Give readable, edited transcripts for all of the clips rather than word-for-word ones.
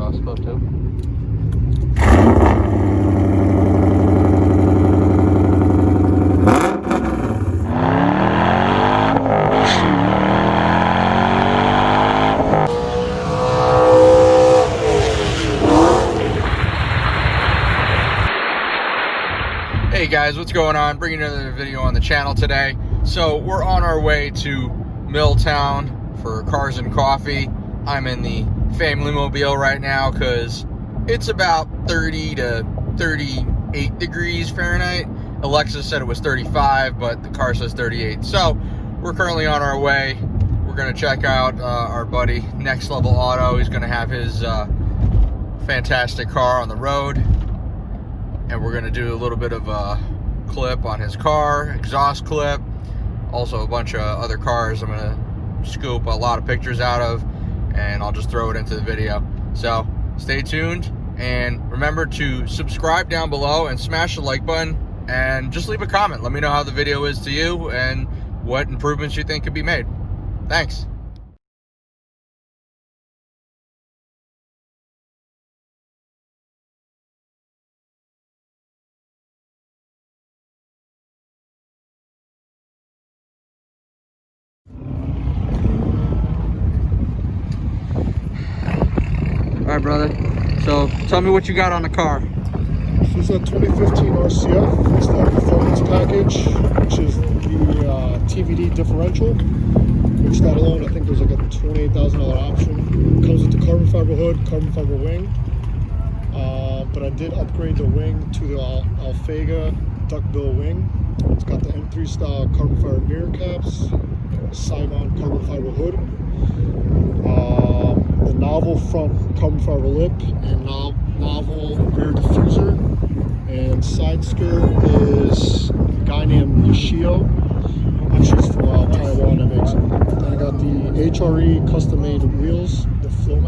exhaust clip too. Hey guys, what's going on? Bringing another video on the channel today. So we're on our way to Milltown for cars and coffee. I'm in the family mobile right now because it's about 30 to 38 degrees Fahrenheit. Alexa said it was 35, but the car says 38. So we're currently on our way. We're gonna check out our buddy Next Level Auto. He's gonna have his fantastic car on the road. And we're gonna do a little bit of a clip on his car, exhaust clip, also a bunch of other cars I'm gonna scoop a lot of pictures out of, and I'll just throw it into the video. So stay tuned, and remember to subscribe down below and smash the like button, and just leave a comment. Let me know how the video is to you and what improvements you think could be made. Thanks. All right, brother. So tell me what you got on the car. This is a 2015 RCF. It's the performance package, which is the TVD differential, which that alone, I think there's like a $28,000 option. It comes with the carbon fiber hood, carbon fiber wing. But I did upgrade the wing to the Alphega duckbill wing. It's got the M3 style carbon fiber mirror caps, Saigon carbon fiber hood. The novel front carbon fiber lip and novel rear diffuser, and side skirt is a guy named Yoshio. She's from Taiwan that makes it. Then I got the HRE custom made wheels, the flow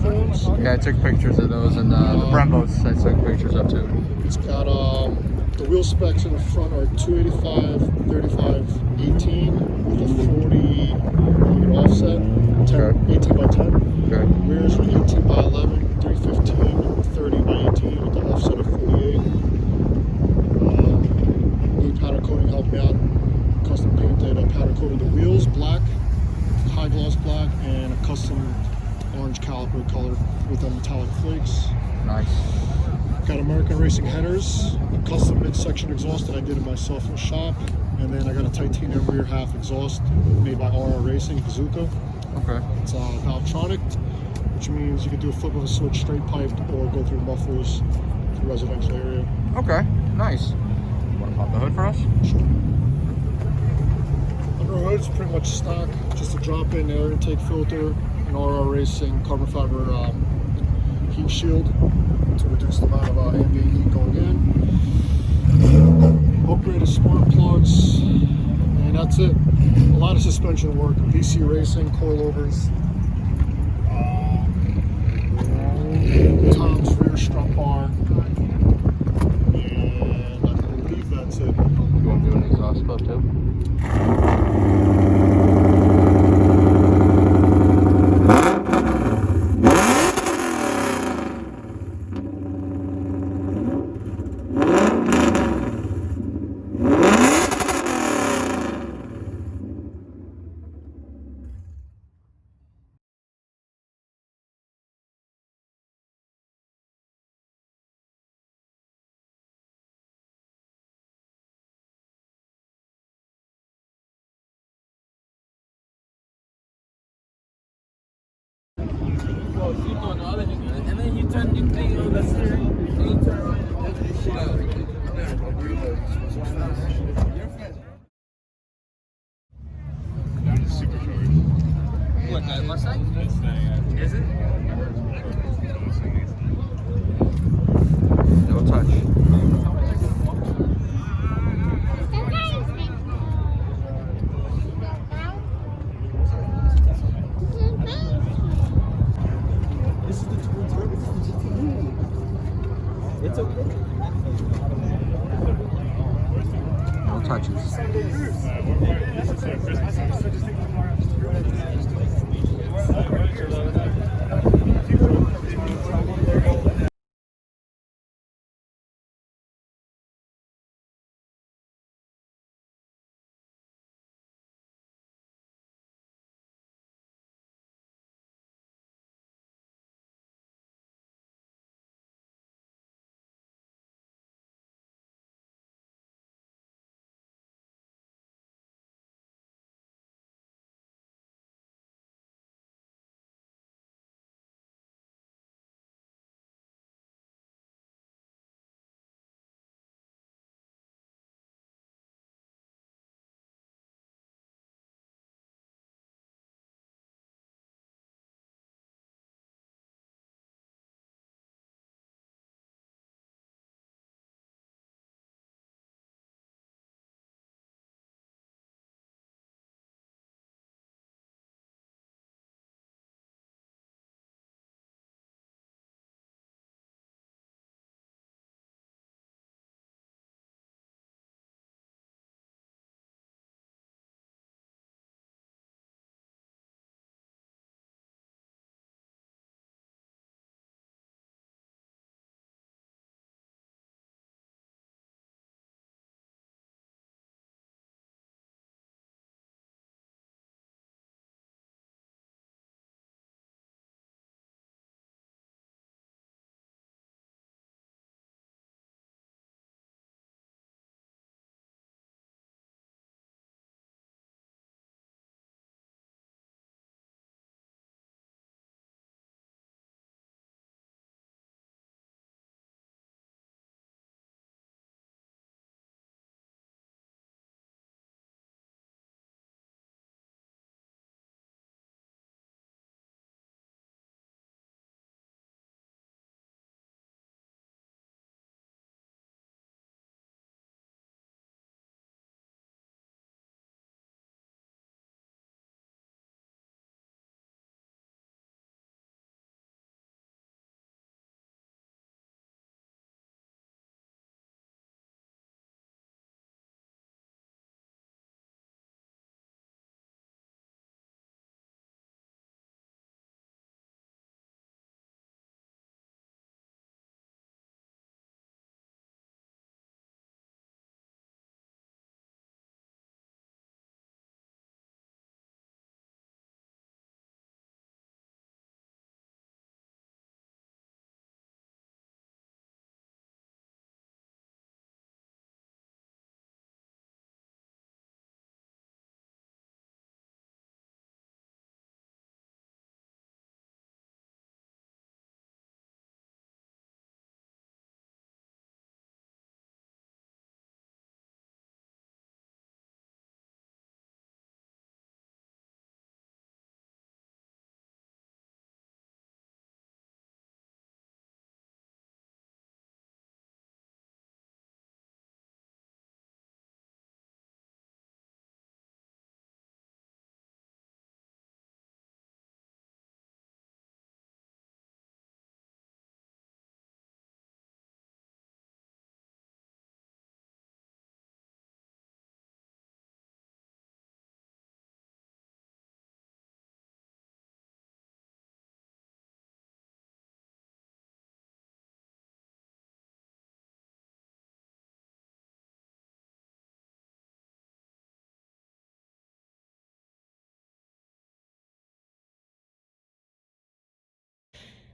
foams. Yeah, I took pictures of those, and the Brembos I took pictures of too. It's got the wheel specs in the front are 285, 35, 18 with a 40 offset, 18 by 10. Okay. Rears are 18 by 11, 315, 30 by 18 with the offset of 48. New powder coating helped me out. Custom painted. I powder coated the wheels black, high gloss black, and a custom orange caliper color with the metallic flakes. Nice. Got American Racing headers, a custom midsection exhaust that I did it myself in the shop, and then I got a titanium rear half exhaust made by RR Racing, Bazooka. Okay. It's Valvetronic, which means you can do a flip of a switch straight piped or go through mufflers to the residential area. Okay, nice. Want to pop the hood for us? Sure. Under the hood is pretty much stock, just a drop-in air intake filter, an RR Racing carbon fiber heat shield to reduce the amount of ambient heat going in. Upgraded spark plugs, and that's it. A lot of suspension work, VC Racing, coilovers, Tom's rear strut bar, and I believe that's it. You want to do an exhaust clip too? And then you turn the thing on the steering, and you turn around. What, that Mustang? Is it? No touch. It's okay. No touches.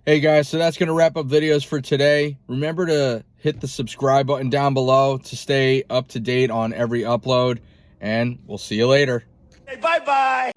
Hey guys, so that's going to wrap up videos for today. Remember to hit the subscribe button down below to stay up to date on every upload, and we'll see you later. Hey, bye-bye.